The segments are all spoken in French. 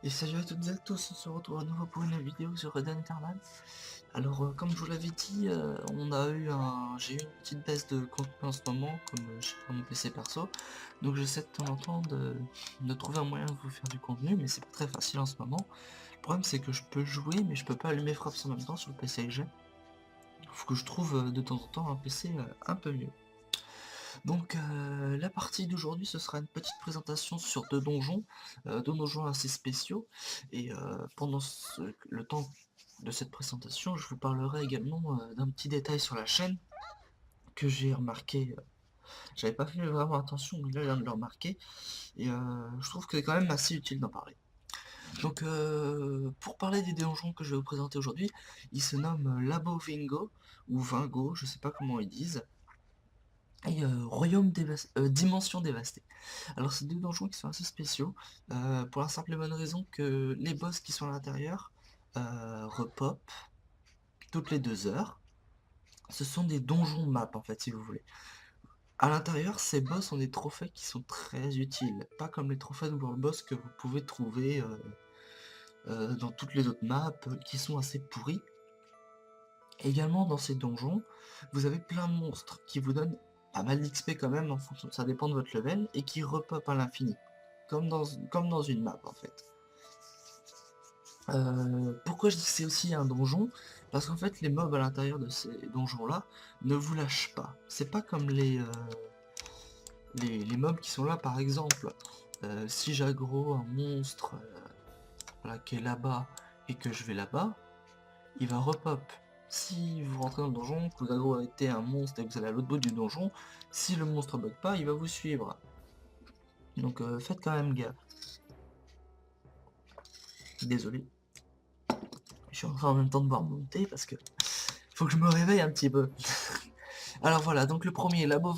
Et salut à toutes et à tous, on se retrouve à nouveau pour une vidéo sur Red Eternal. Alors comme je vous l'avais dit, j'ai eu une petite baisse de contenu en ce moment, comme j'ai pas mon PC perso. Donc j'essaie de temps en temps de trouver un moyen de vous faire du contenu, mais c'est pas très facile en ce moment. Le problème c'est que je peux jouer, mais je peux pas allumer Fraps en même temps sur le PC que j'ai. Faut que je trouve de temps en temps un PC un peu mieux. Donc la partie d'aujourd'hui ce sera une petite présentation sur deux donjons assez spéciaux, et pendant le temps de cette présentation je vous parlerai également d'un petit détail sur la chaîne que j'ai remarqué, j'avais pas fait vraiment attention mais là je viens de le remarquer, et je trouve que c'est quand même assez utile d'en parler. Donc pour parler des donjons que je vais vous présenter aujourd'hui, ils se nomment Labo Vingo, ou Vingo, je sais pas comment ils disent, et Dimension dévastée. Alors c'est deux donjons qui sont assez spéciaux, pour la simple et bonne raison que les boss qui sont à l'intérieur repop toutes les 2 heures. Ce sont des donjons map en fait, si vous voulez. À l'intérieur, ces boss ont des trophées qui sont très utiles, pas comme les trophées de World Boss que vous pouvez trouver dans toutes les autres maps qui sont assez pourries. Également dans ces donjons, vous avez plein de monstres qui vous donnent pas mal d'XP quand même, en fonction, ça dépend de votre level, et qui repop à l'infini, comme dans une map en fait. Pourquoi je dis que c'est aussi un donjon? Parce qu'en fait les mobs à l'intérieur de ces donjons là ne vous lâchent pas. C'est pas comme les mobs qui sont là, par exemple, si j'aggro un monstre voilà, qui est là-bas et que je vais là-bas, il va repop. Si vous rentrez dans le donjon, que vous aggro-arrêtez un monstre et que vous allez à l'autre bout du donjon, si le monstre bug pas, il va vous suivre. Donc faites quand même gaffe. Désolé. Je suis en train en même temps de voir monter parce que faut que je me réveille un petit peu. Alors voilà, donc le premier, Labo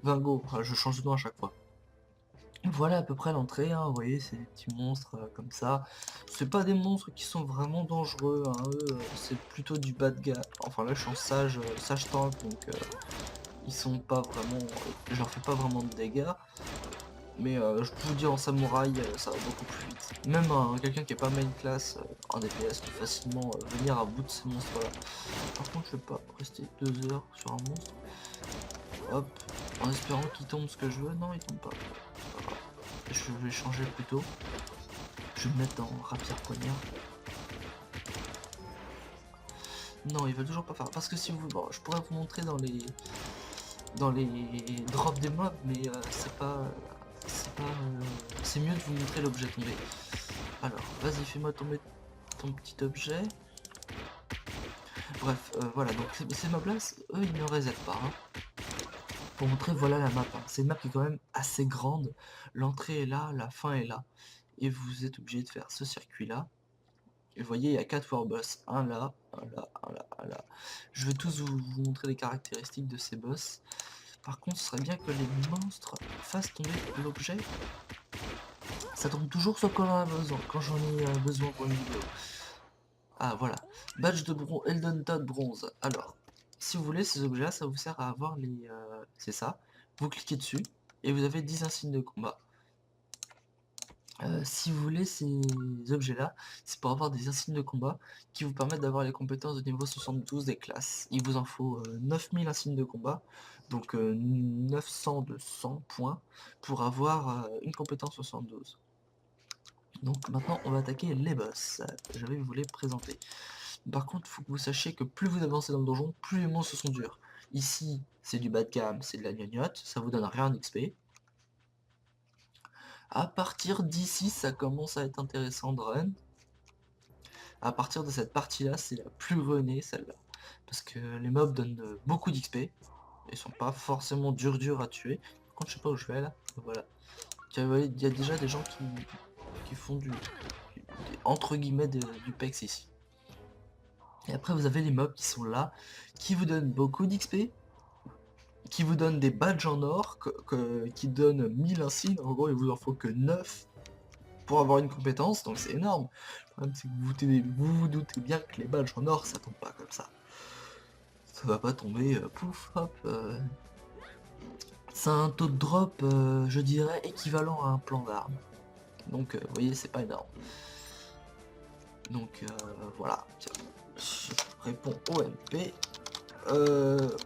Vingo, je change de nom à chaque fois. Voilà à peu près l'entrée, hein, vous voyez, c'est des petits monstres comme ça. C'est pas des monstres qui sont vraiment dangereux, hein, eux, c'est plutôt du bas de gamme. Enfin là je suis en sage tank, donc ils sont pas vraiment... je leur fais pas vraiment de dégâts. Mais je peux vous dire en samouraï, ça va beaucoup plus vite. Même quelqu'un qui est pas main class en DPS peut facilement venir à bout de ces monstres là. Par contre je vais pas rester 2 heures sur un monstre. Hop, en espérant qu'il tombe ce que je veux. Non, il tombe pas. Je vais changer plutôt. Je vais me mettre dans rapière poignard. Non, il va toujours pas faire. Parce que si vous... Bon, je pourrais vous montrer dans les drops des mobs, mais c'est mieux de vous montrer l'objet tombé. Alors, vas-y, fais-moi tomber ton petit objet. Bref, voilà, donc ces mobs là, eux, ils ne resettent pas. Hein. Pour montrer, voilà la map. Hein. C'est une map qui est quand même assez grande. L'entrée est là, la fin est là. Et vous êtes obligé de faire ce circuit-là. Et vous voyez, il y a 4 War Boss. Un là, un là, un là, un là. Je vais tous vous montrer les caractéristiques de ces boss. Par contre, ce serait bien que les monstres fassent tomber l'objet. Ça tombe toujours sur quand j'en ai besoin, quand j'en ai besoin pour une vidéo. Ah voilà, badge de bronze, Elden Todd bronze. Alors, si vous voulez, ces objets-là, ça vous sert à avoir les... c'est ça, vous cliquez dessus, et vous avez 10 insignes de combat. Si vous voulez ces objets-là, c'est pour avoir des insignes de combat qui vous permettent d'avoir les compétences de niveau 72 des classes. Il vous en faut 9000 insignes de combat, donc 900 de 100 points pour avoir une compétence 72. Donc maintenant on va attaquer les boss, je vais vous les présenter. Par contre il faut que vous sachiez que plus vous avancez dans le donjon, plus les monstres sont durs. Ici c'est du bas de gamme, c'est de la gnognotte, ça vous donne rien d'XP. À partir d'ici, ça commence à être intéressant de run. À partir de cette partie-là, c'est la plus runnée, celle-là. Parce que les mobs donnent beaucoup d'XP. Ils sont pas forcément durs à tuer. Par contre, je sais pas où je vais là. Voilà. Il y a déjà des gens qui font entre guillemets du PEX ici. Et après, vous avez les mobs qui sont là, qui vous donnent beaucoup d'XP, qui vous donnent des badges en or, qui donnent 1000 insignes. En gros, il vous en faut que 9 pour avoir une compétence, donc c'est énorme. Le problème c'est que vous doutez bien que les badges en or ça tombe pas comme ça. Ça va pas tomber pouf hop. C'est un taux de drop je dirais équivalent à un plan d'armes. Donc vous voyez, c'est pas énorme. Donc voilà, tiens, je réponds au MP.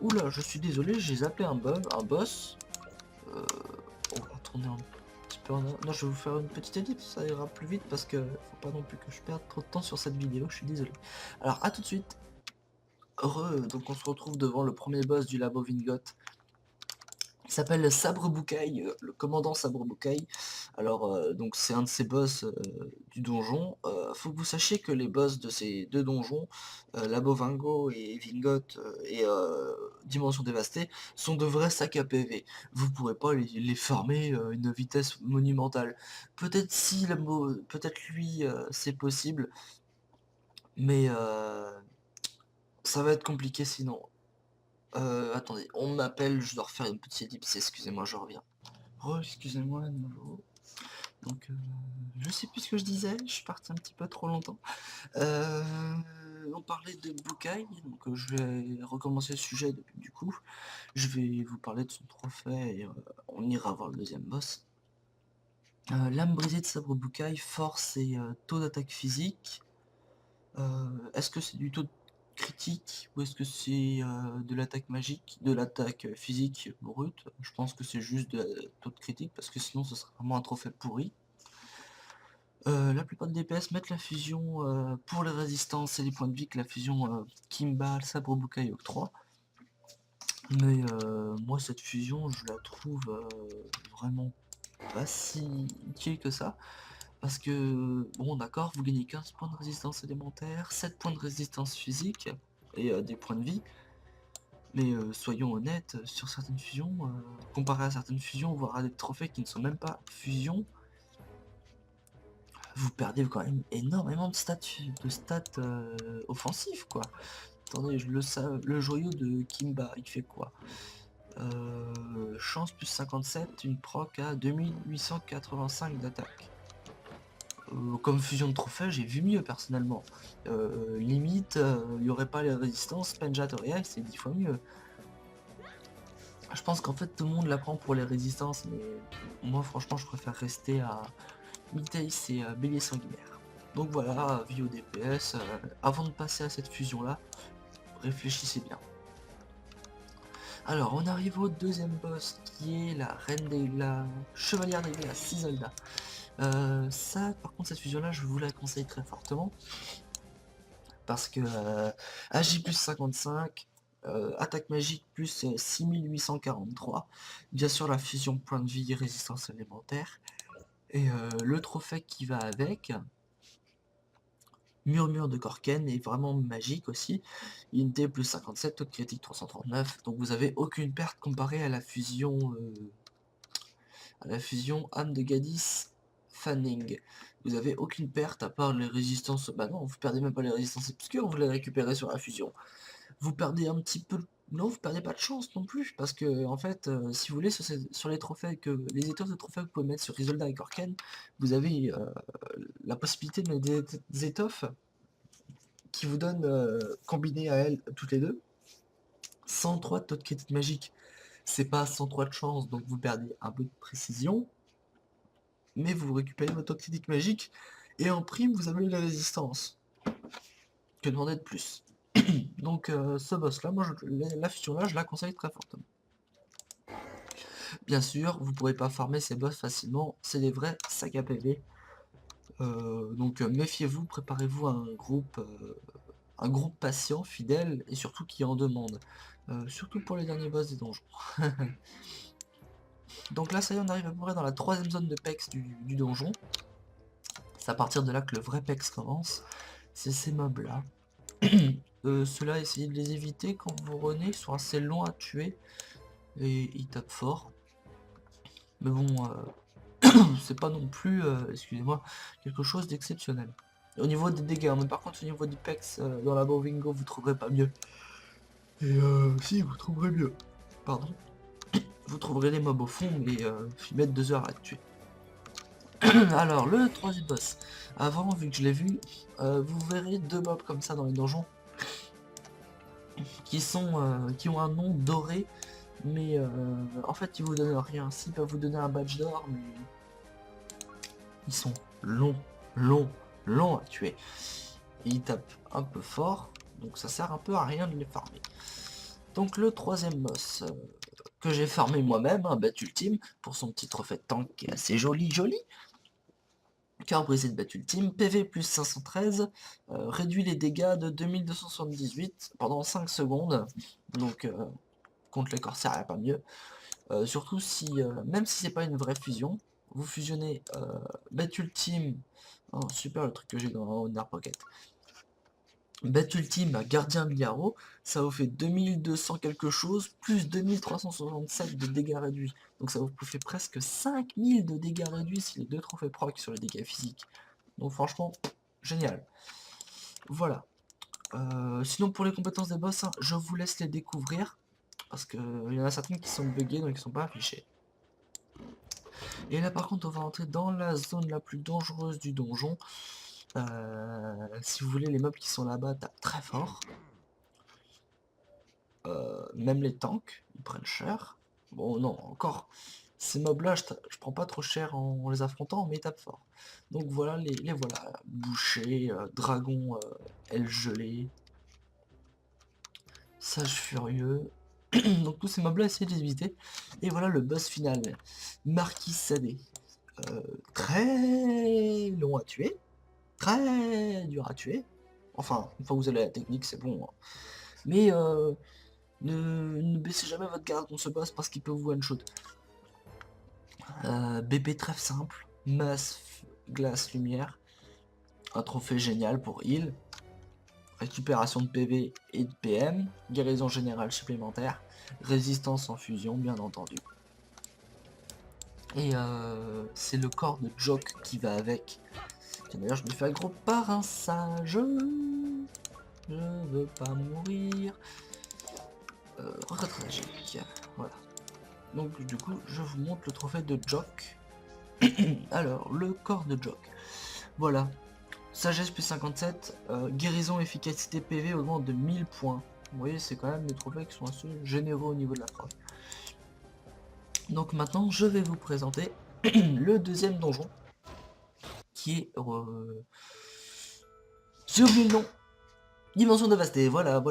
Oula, je suis désolé, j'ai zappé un boss. On va tourner un petit peu en arrière. Non, je vais vous faire une petite edit, ça ira plus vite parce que faut pas non plus que je perde trop de temps sur cette vidéo, je suis désolé. Alors à tout de suite. Heureux, donc on se retrouve devant le premier boss du labo Vingot. Il s'appelle Sabre Boucaille, le commandant Sabre Boucaille. Alors donc c'est un de ces boss du donjon. Faut que vous sachiez que les boss de ces deux donjons, Labo Vingo et Vingot et Dimension Dévastée, sont de vrais sacs à PV. Vous pourrez pas les farmer une vitesse monumentale. Peut-être si peut-être lui c'est possible, mais ça va être compliqué sinon. Attendez, on m'appelle, je dois refaire une petite ellipse, excusez-moi, je reviens. Excusez-moi à nouveau. Donc, je sais plus ce que je disais, je suis parti un petit peu trop longtemps. On parlait de Bukai, donc je vais recommencer le sujet du coup. Je vais vous parler de son trophée et on ira voir le deuxième boss. Lame brisée de sabre Bukai, force et taux d'attaque physique. Est-ce que c'est du taux de critique ou est-ce que c'est de l'attaque magique, de l'attaque physique brute? Je pense que c'est juste de la taux de critique parce que sinon ce serait vraiment un trophée pourri. La plupart des DPS mettent la fusion pour les résistances et les points de vie que la fusion Kimba, Sabre Bukai octroie. Mais moi cette fusion je la trouve vraiment pas si utile que ça. Parce que, bon d'accord, vous gagnez 15 points de résistance élémentaire, 7 points de résistance physique et des points de vie. Mais soyons honnêtes, sur certaines fusions, comparé à certaines fusions, voire à des trophées qui ne sont même pas fusions, vous perdez quand même énormément de stats offensifs, quoi. Attendez, le joyau de Kimba, il fait quoi chance plus 57, une proc à 2885 d'attaque. Comme fusion de trophée, j'ai vu mieux personnellement. Limite, il n'y aurait pas les résistances, Penjat Oriax, c'est 10 fois mieux. Je pense qu'en fait tout le monde la prend pour les résistances, mais moi franchement je préfère rester à Mitaïs et Bélier Sanguinaire. Donc voilà, vie au DPS, avant de passer à cette fusion là, réfléchissez bien. Alors on arrive au deuxième boss qui est la chevalière des glaces, Isolda. Ça par contre cette fusion là je vous la conseille très fortement. Parce que AJ plus 55, attaque magique plus 6843, bien sûr la fusion point de vie et résistance élémentaire, et le trophée qui va avec, Murmure de Korken, est vraiment magique aussi, INT plus 57, taux de critique 339, donc vous avez aucune perte comparée à la fusion âme de Gadis Fanning. Vous avez aucune perte à part les résistances, bah non, vous perdez même pas les résistances obscures, vous les récupérez sur la fusion. Vous perdez un petit peu, non, vous perdez pas de chance non plus, parce que en fait, si vous voulez, sur les trophées les étoffes de trophées que vous pouvez mettre sur Isolda et Korken, vous avez la possibilité de mettre des étoffes qui vous donnent, combinées à elles toutes les deux, 103 de taux de critique magique. C'est pas 103 de chance, donc vous perdez un peu de précision, mais vous récupérez votre taux de critique magique, et en prime, vous avez la résistance. Que demander de plus? Donc ce boss là, moi la fusion là, je la conseille très fortement. Bien sûr, vous pourrez pas farmer ces boss facilement, c'est des vrais sacs à PV. Donc méfiez-vous, préparez-vous à un groupe patient, fidèle et surtout qui en demande. Surtout pour les derniers boss des donjons. Donc là ça y est, on arrive à peu près dans la troisième zone de PEX du donjon. C'est à partir de là que le vrai PEX commence. C'est ces mobs là. Ceux-là, essayez de les éviter quand vous renez, ils sont assez longs à tuer et ils tapent fort. Mais bon, c'est pas non plus, excusez-moi, quelque chose d'exceptionnel. Au niveau des dégâts, mais par contre au niveau du PEX, dans la Bovingo, vous trouverez pas mieux. Et si, vous trouverez mieux. Pardon. Vous trouverez les mobs au fond, mais ils mettent 2 heures à tuer. Alors, le troisième boss. Avant, vu que je l'ai vu, vous verrez 2 mobs comme ça dans les donjons. Qui ont un nom doré, mais en fait ils vous donnent rien. S'ils peuvent vous donner un badge d'or, Ils sont longs, longs, longs à tuer. Et ils tapent un peu fort, donc ça sert un peu à rien de les farmer. Donc le troisième boss que j'ai farmé moi-même, un Bat Ultime, pour son petit trophée de tank qui est assez joli. Cœur brisé de Bat Ultime, PV plus 513, réduit les dégâts de 2278 pendant 5 secondes. Donc contre les corsaires, il n'y a pas mieux. Surtout si, même si c'est pas une vraie fusion, vous fusionnez Bat Ultime, oh, super le truc que j'ai dans Honor Pocket, Bat Ultime à Gardien de Liaro, ça vous fait 2200 quelque chose, plus 2367 de dégâts réduits. Donc ça vous fait presque 5000 de dégâts réduits si les deux trophées proc sur les dégâts physiques. Donc franchement, génial. Voilà. Sinon pour les compétences des boss, hein, je vous laisse les découvrir, parce qu'il y en a certaines qui sont buggées, donc ils sont pas affichées. Et là par contre on va entrer dans la zone la plus dangereuse du donjon. Si vous voulez, les mobs qui sont là-bas tapent très fort. Même les tanks, ils prennent cher. Bon non, encore, ces mobs là je prends pas trop cher en les affrontant, mais ils tapent fort. Donc voilà, les voilà, boucher, dragon, aile gelée, sage furieux. Donc tous ces mobs là, essayez de les éviter. Et voilà le boss final, Marquis Sadé. Très long à tuer, très dur à tuer. Enfin, une fois que vous avez la technique, c'est bon. Hein. Mais ne baissez jamais votre garde contre ce boss parce qu'il peut vous one-shot. BP trêve simple, masse, glace, lumière. Un trophée génial pour heal. Récupération de PV et de PM. Guérison générale supplémentaire. Résistance en fusion, bien entendu. Et c'est le corps de Jock qui va avec. D'ailleurs, je me fais aggro par un sage. Je veux pas mourir. Retraite tragique. Voilà. Donc du coup, je vous montre le trophée de Jock. Alors, le corps de Jock. Voilà. Sagesse plus 57. Guérison, efficacité PV augmente de 1000 points. Vous voyez, c'est quand même des trophées qui sont assez généreux au niveau de la phrase. Donc maintenant, je vais vous présenter le deuxième donjon. Qui est... j'ai oublié le nom. Dimension dévastée. Voilà.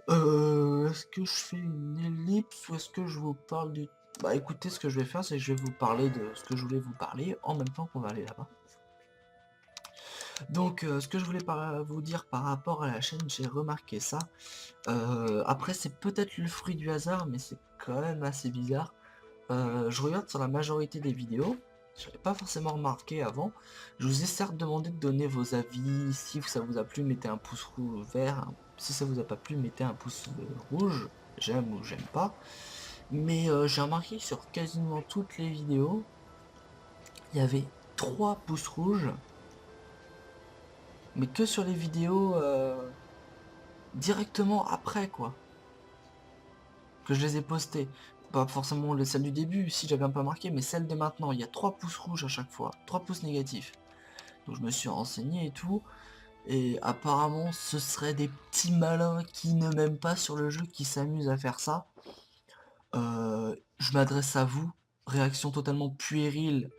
Est-ce que je fais une ellipse ou est-ce que je vous parle du... Bah écoutez, ce que je vais faire, c'est que je vais vous parler de ce que je voulais vous parler en même temps qu'on va aller là-bas. Donc ce que je voulais vous dire par rapport à la chaîne, j'ai remarqué ça. Après c'est peut-être le fruit du hasard, mais c'est quand même assez bizarre. Je regarde sur la majorité des vidéos, je n'avais pas forcément remarqué avant. Je vous ai certes demandé de donner vos avis, si ça vous a plu, mettez un pouce rouge vert, si ça vous a pas plu, mettez un pouce rouge, j'aime ou j'aime pas. Mais j'ai remarqué que sur quasiment toutes les vidéos, il y avait 3 pouces rouges, mais que sur les vidéos directement après quoi, que je les ai postées. Pas forcément celle du début, si j'avais un peu marqué, mais celle de maintenant, il y a 3 pouces rouges à chaque fois, 3 pouces négatifs. Donc je me suis renseigné et tout, et apparemment ce serait des petits malins qui ne m'aiment pas sur le jeu qui s'amusent à faire ça. Je m'adresse à vous, réaction totalement puérile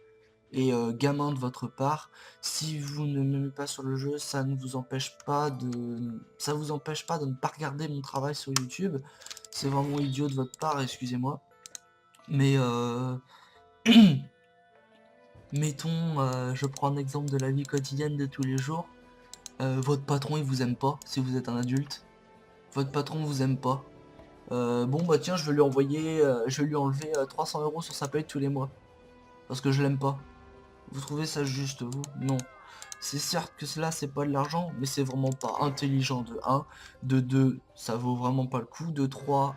et gamin de votre part. Si vous ne m'aimez pas sur le jeu, ça ne vous empêche pas de... ça vous empêche pas de ne pas regarder mon travail sur YouTube. C'est vraiment idiot de votre part, excusez-moi. Mais mettons, je prends un exemple de la vie quotidienne de tous les jours. Votre patron il vous aime pas si vous êtes un adulte. Votre patron vous aime pas. Bon bah tiens, je vais lui envoyer, je vais lui enlever 300 € sur sa paye tous les mois. Parce que je l'aime pas. Vous trouvez ça juste, vous? Non. C'est certes que cela c'est pas de l'argent, mais c'est vraiment pas intelligent de 1. De 2, ça vaut vraiment pas le coup. De 3,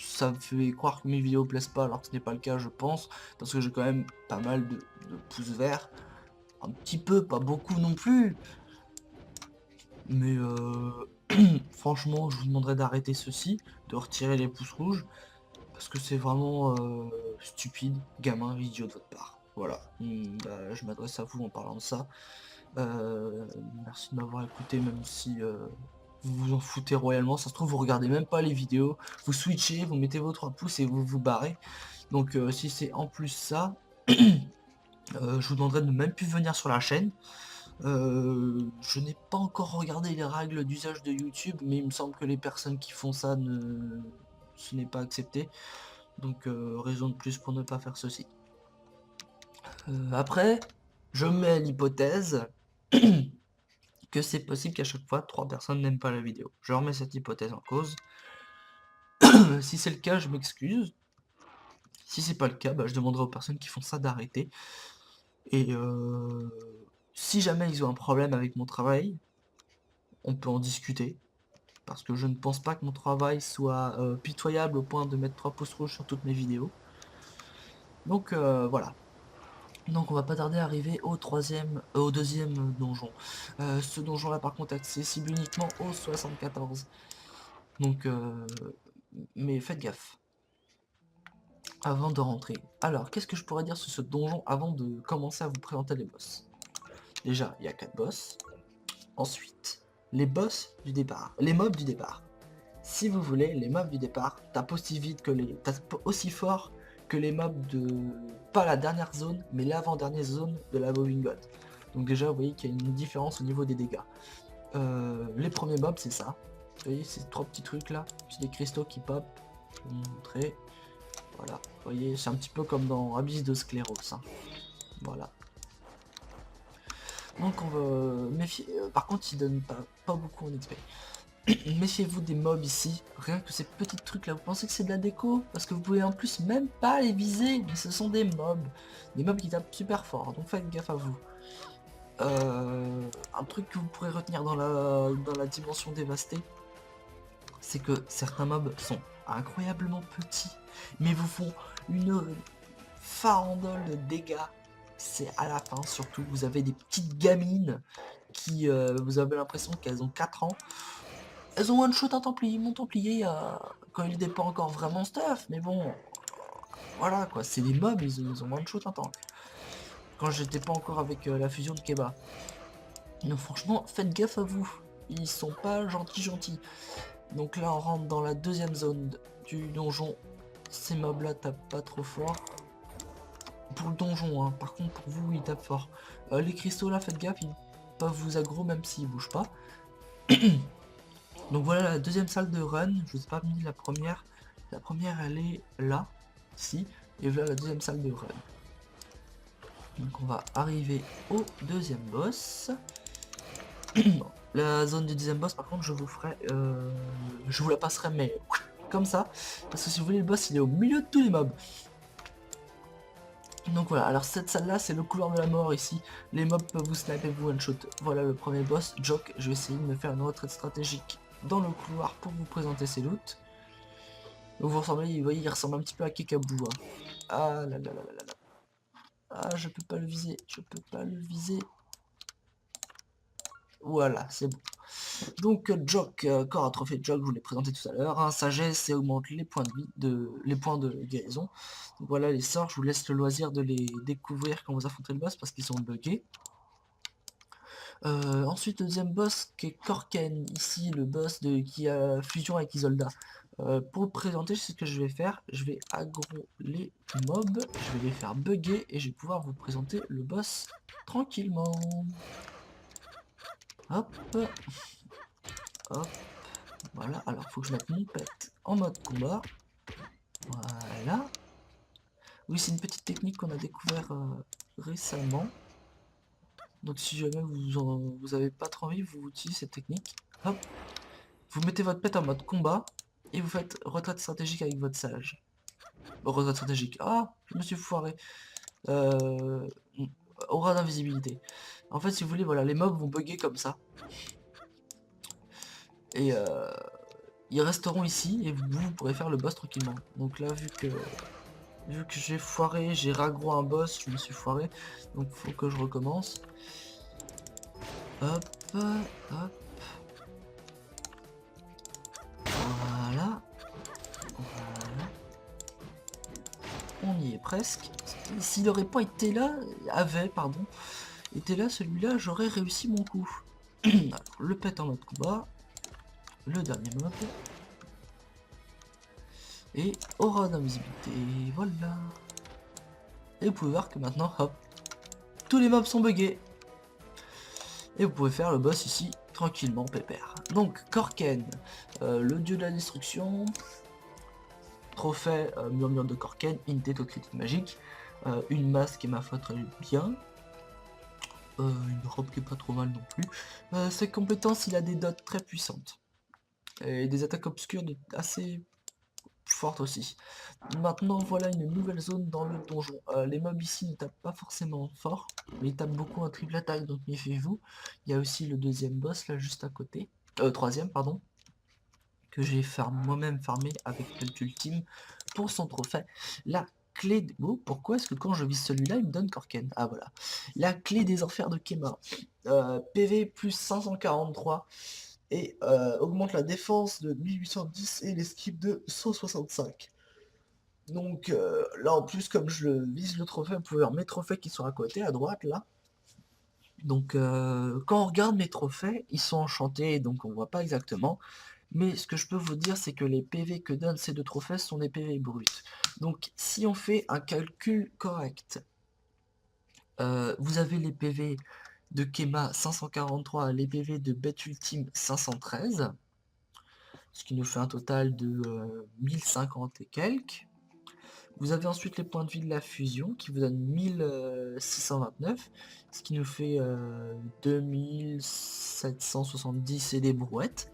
ça me fait croire que mes vidéos plaisent pas alors que ce n'est pas le cas je pense. Parce que j'ai quand même pas mal de pouces verts. Un petit peu, pas beaucoup non plus. Mais franchement, je vous demanderais d'arrêter ceci, de retirer les pouces rouges. Parce que c'est vraiment stupide, gamin, idiot de votre part. Voilà, bah, je m'adresse à vous en parlant de ça. Merci de m'avoir écouté, même si vous vous en foutez royalement. Ça se trouve, vous regardez même pas les vidéos. Vous switchez, vous mettez vos 3 pouces et vous vous barrez. Donc si c'est en plus ça, Je vous demanderai de ne même plus venir sur la chaîne. Je n'ai pas encore regardé les règles d'usage de YouTube, mais il me semble que les personnes qui font ça ce n'est pas accepté. Donc raison de plus pour ne pas faire ceci. Après, je mets l'hypothèse que c'est possible qu'à chaque fois 3 personnes n'aiment pas la vidéo. Je remets cette hypothèse en cause. Si c'est le cas, je m'excuse. Si c'est pas le cas, bah, je demanderai aux personnes qui font ça d'arrêter. Et si jamais ils ont un problème avec mon travail, on peut en discuter. Parce que je ne pense pas que mon travail soit pitoyable au point de mettre 3 pouces rouges sur toutes mes vidéos. Donc voilà. Donc on va pas tarder à arriver au deuxième donjon. Ce donjon là par contre est accessible uniquement au 74. Donc mais faites gaffe avant de rentrer. Alors qu'est-ce que je pourrais dire sur ce donjon avant de commencer à vous présenter les boss? Déjà il y a 4 boss. Ensuite les boss du départ, les mobs du départ. Si vous voulez, les mobs du départ tapent aussi vite que tapent aussi fort que les mobs de pas la dernière zone, mais l'avant-dernière zone de la Bowing God. Donc déjà, vous voyez qu'il y a une différence au niveau des dégâts. Les premiers mobs, c'est ça. Vous voyez ces 3 petits trucs là, c'est des cristaux qui pop. Je vais vous montrer. Voilà, vous voyez, c'est un petit peu comme dans Abyss de Sclérose. Hein. Voilà. Donc on va méfier. Par contre, ils donnent pas beaucoup en XP. Méfiez-vous des mobs ici, rien que ces petits trucs là, vous pensez que c'est de la déco? Parce que vous pouvez en plus même pas les viser, mais ce sont des mobs qui tapent super fort, donc faites gaffe à vous. Un truc que vous pourrez retenir dans la dimension dévastée, c'est que certains mobs sont incroyablement petits, mais vous font une farandole de dégâts. C'est à la fin surtout, vous avez des petites gamines qui, vous avez l'impression qu'elles ont 4 ans. Elles ont one shot un Templier, mon Templier, quand il n'était pas encore vraiment stuff, mais bon, voilà quoi, c'est des mobs, ils ont one shot un tank. Quand j'étais pas encore avec la fusion de Keba. Donc franchement, faites gaffe à vous, ils sont pas gentils. Donc là on rentre dans la deuxième zone du donjon, ces mobs là tapent pas trop fort. Pour le donjon, hein. Par contre pour vous ils tapent fort. Les cristaux là, faites gaffe, ils peuvent vous aggro même s'ils bougent pas. Donc voilà la deuxième salle de run, je vous ai pas mis la première. La première elle est là, ici, et voilà la deuxième salle de run. Donc on va arriver au deuxième boss. Bon, la zone du deuxième boss par contre je vous ferai, je vous la passerai mais comme ça, parce que si vous voulez le boss il est au milieu de tous les mobs. Donc voilà, alors cette salle là c'est le couloir de la mort ici, les mobs peuvent vous sniper, vous one shot. Voilà le premier boss, Jock, je vais essayer de me faire une retraite stratégique dans le couloir pour vous présenter ses loots. Donc vous voyez, il ressemble un petit peu à Kekabou. Hein. Ah là là là là là. Ah, je peux pas le viser, Voilà, c'est bon. Donc Jock, corps atrophié de Jock, je vous l'ai présenté tout à l'heure. Hein, sagesse et augmente les points de vie, les points de guérison. Donc voilà les sorts, je vous laisse le loisir de les découvrir quand vous affrontez le boss parce qu'ils sont buggés. Ensuite le deuxième boss qui est Korken, ici le boss qui a fusion avec Isolda. Pour vous présenter, c'est ce que je vais faire, je vais aggro les mobs, je vais les faire bugger et je vais pouvoir vous présenter le boss tranquillement. Hop, hop, voilà, alors faut que je mette mon pet en mode combat, voilà. Oui, c'est une petite technique qu'on a découvert récemment. Donc si jamais vous avez pas trop envie, vous utilisez cette technique. Hop, vous mettez votre pet en mode combat et vous faites retraite stratégique avec votre sage. Retraite stratégique. Ah, je me suis foiré. Aura d'invisibilité. En fait, si vous voulez, voilà, les mobs vont bugger comme ça. Et ils resteront ici et vous pourrez faire le boss tranquillement. Donc là, vu que j'ai foiré, j'ai raggro un boss, je me suis foiré. Donc faut que je recommence. Hop, hop. Voilà. Voilà. On y est presque. S'il n'aurait pas été là, été là, celui-là, j'aurais réussi mon coup. Alors, le pet en mode combat. Le dernier mob. Et aura d'invisibilité. Voilà. Et vous pouvez voir que maintenant, hop, tous les mobs sont buggés. Et vous pouvez faire le boss ici, tranquillement, pépère. Donc, Korken, le dieu de la destruction. Trophée murmure de Korken, Inteto critique magique. Une masque et ma foi très bien. Une robe qui est pas trop mal non plus. Ses compétences, il a des dots très puissantes. Et des attaques obscures assez fortes aussi. Maintenant, voilà une nouvelle zone dans le donjon. Les mobs ici ne tapent pas forcément fort, mais ils tapent beaucoup en triple attaque, donc méfiez-vous. Il y a aussi le deuxième boss là juste à côté. Troisième, pardon. Que j'ai moi-même farmé avec Cult Ultime pour son trophée. La clé de... Oh, pourquoi est-ce que quand je vise celui-là, il me donne Korken? Ah voilà. La clé des enfers de Kema. PV plus 543 et augmente la défense de 1810 et l'esquive de 165. Donc là en plus comme je le vise le trophée, vous pouvez voir mes trophées qui sont à côté, à droite là. Donc quand on regarde mes trophées, ils sont enchantés, donc on voit pas exactement. Mais ce que je peux vous dire, c'est que les PV que donnent ces deux trophées sont des PV bruts. Donc si on fait un calcul correct, vous avez les PV de Kema 543, les PV de Bet Ultime 513, ce qui nous fait un total de 1050 et quelques. Vous avez ensuite les points de vie de la fusion qui vous donnent 1629, ce qui nous fait 2770 et des brouettes.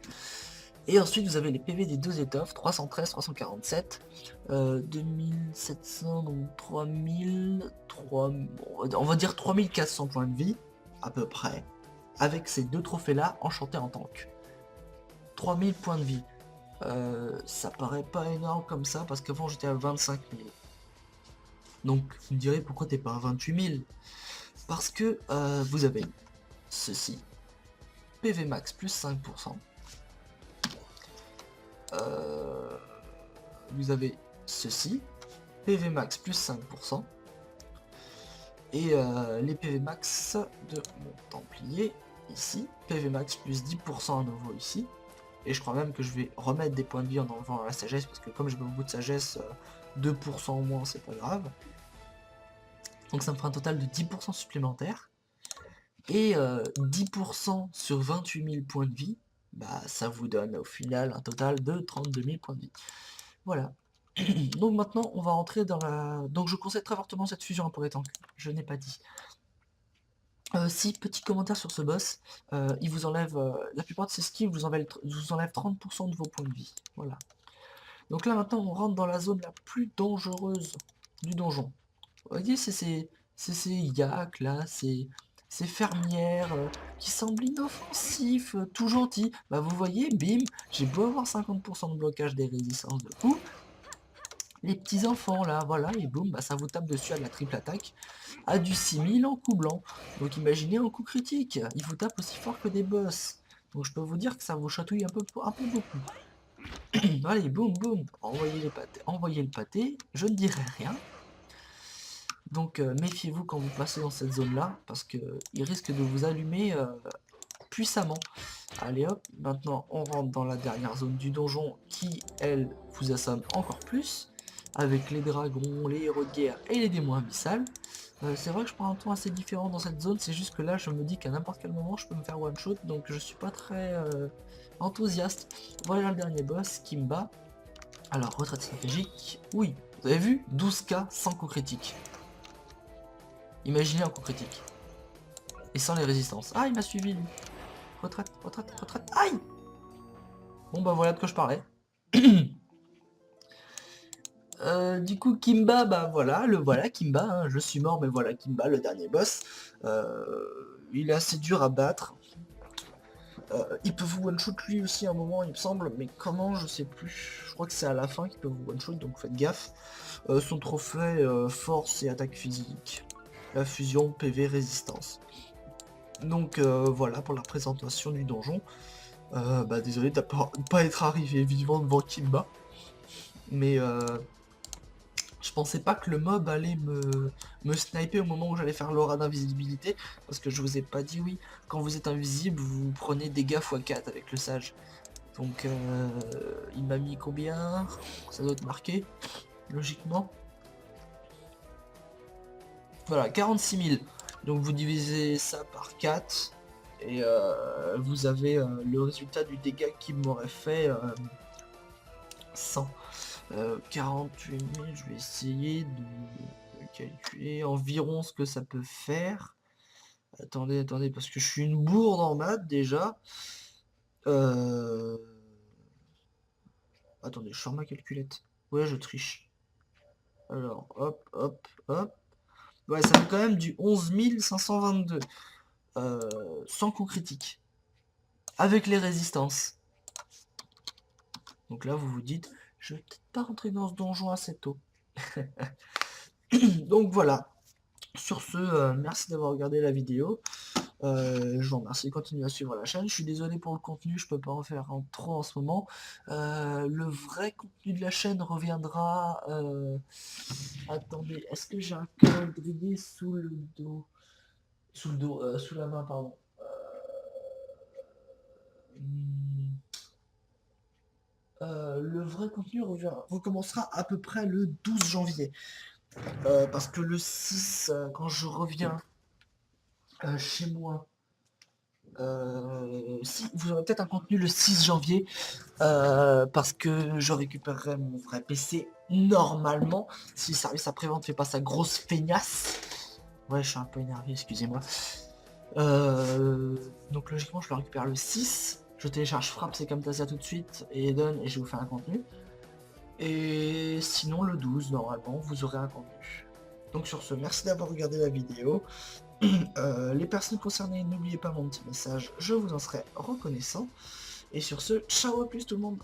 Et ensuite vous avez les PV des deux étoffes, 313, 347, 2700, donc 3000, on va dire 3400 points de vie, à peu près, avec ces deux trophées-là enchantés en tank. 3000 points de vie. Ça paraît pas énorme comme ça, parce qu'avant j'étais à 25 000. Donc vous me direz pourquoi t'es pas à 28 000. Parce que vous avez ceci, PV max plus 5%. Vous avez ceci, PV max plus 5%. Et les PV max de mon Templier, ici, PV max plus 10% à nouveau ici. Et je crois même que je vais remettre des points de vie en enlevant la sagesse, parce que comme j'ai pas beaucoup de sagesse, 2% au moins, c'est pas grave. Donc ça me fera un total de 10% supplémentaire. Et 10% sur 28 000 points de vie, bah ça vous donne au final un total de 32 000 points de vie. Voilà. Donc maintenant on va rentrer dans la... Donc je conseille très fortement cette fusion pour les tanks, je n'ai pas dit. Si, petit commentaire sur ce boss, il vous enlève, la plupart de ses skills vous enlève 30% de vos points de vie. Voilà. Donc là maintenant on rentre dans la zone la plus dangereuse du donjon. Vous voyez, c'est ces yaks là, ces fermières qui semblent inoffensifs, tout gentils. Bah vous voyez, bim, j'ai beau avoir 50% de blocage des résistances de coup. Les petits enfants là, voilà, et boum, bah ça vous tape dessus à la triple attaque, à du 6000 en coup blanc. Donc imaginez en coup critique, il vous tape aussi fort que des boss. Donc je peux vous dire que ça vous chatouille un peu beaucoup. Allez, boum, boum, envoyez le pâté, je ne dirai rien. Donc méfiez-vous quand vous passez dans cette zone là, parce qu'il risque de vous allumer puissamment. Allez hop, maintenant on rentre dans la dernière zone du donjon qui, elle, vous assomme encore plus, avec les dragons, les héros de guerre et les démons abyssales. C'est vrai que je prends un ton assez différent dans cette zone, c'est juste que là je me dis qu'à n'importe quel moment je peux me faire one shot, donc je suis pas très enthousiaste. Voilà le dernier boss qui me bat. Alors retraite stratégique, oui, vous avez vu, 12k sans coup critique. Imaginez un coup critique. Et sans les résistances. Ah, il m'a suivi lui. Retraite, retraite, retraite. Aïe! Bon bah voilà de quoi je parlais. Du coup Kimba, bah voilà, le voilà Kimba, hein. Je suis mort mais voilà Kimba, le dernier boss. Il est assez dur à battre. Il peut vous one-shot lui aussi à un moment il me semble, mais comment je sais plus. Je crois que c'est à la fin qu'il peut vous one-shot, donc faites gaffe. Son trophée, force et attaque physique. La fusion, PV, résistance. Donc voilà pour la présentation du donjon. Bah désolé de pas être arrivé vivant devant Kimba. Mais je pensais pas que le mob allait me sniper au moment où j'allais faire l'aura d'invisibilité. Parce que je vous ai pas dit, oui, quand vous êtes invisible, vous prenez dégâts x4 avec le sage. Donc il m'a mis combien? Ça doit être marqué, logiquement. Voilà, 46 000. Donc vous divisez ça par 4 et vous avez le résultat du dégât qui m'aurait fait 100. 48 000, je vais essayer de calculer environ ce que ça peut faire. Attendez, parce que je suis une bourde en maths déjà. Attendez, je sors ma calculette. Ouais, je triche. Alors, hop, hop, hop. Ouais, ça fait quand même du 11 522. Sans coup critique. Avec les résistances. Donc là, vous vous dites, je vais peut-être pas rentrer dans ce donjon assez tôt. Donc voilà. Sur ce, merci d'avoir regardé la vidéo. Je vous remercie de continuer à suivre la chaîne. Je suis désolé pour le contenu, je peux pas en faire trop en ce moment. Le vrai contenu de la chaîne reviendra. Attendez, est-ce que j'ai un calendrier sous le dos? Sous la main, pardon. Le vrai contenu recommencera à peu près le 12 janvier. Parce que le 6, quand je reviens chez moi, si, vous aurez peut-être un contenu le 6 janvier, parce que je récupérerai mon vrai PC normalement, si le service après-vente fait pas sa grosse feignasse. Ouais, je suis un peu énervé, excusez-moi. Donc logiquement, je le récupère le 6. Je télécharge Frappe, c'est comme ça tout de suite, et Eden, et je vous fais un contenu. Et sinon, le 12, normalement, vous aurez un contenu. Donc sur ce, merci d'avoir regardé la vidéo. Les personnes concernées, n'oubliez pas mon petit message, je vous en serai reconnaissant. Et sur ce, ciao à plus tout le monde.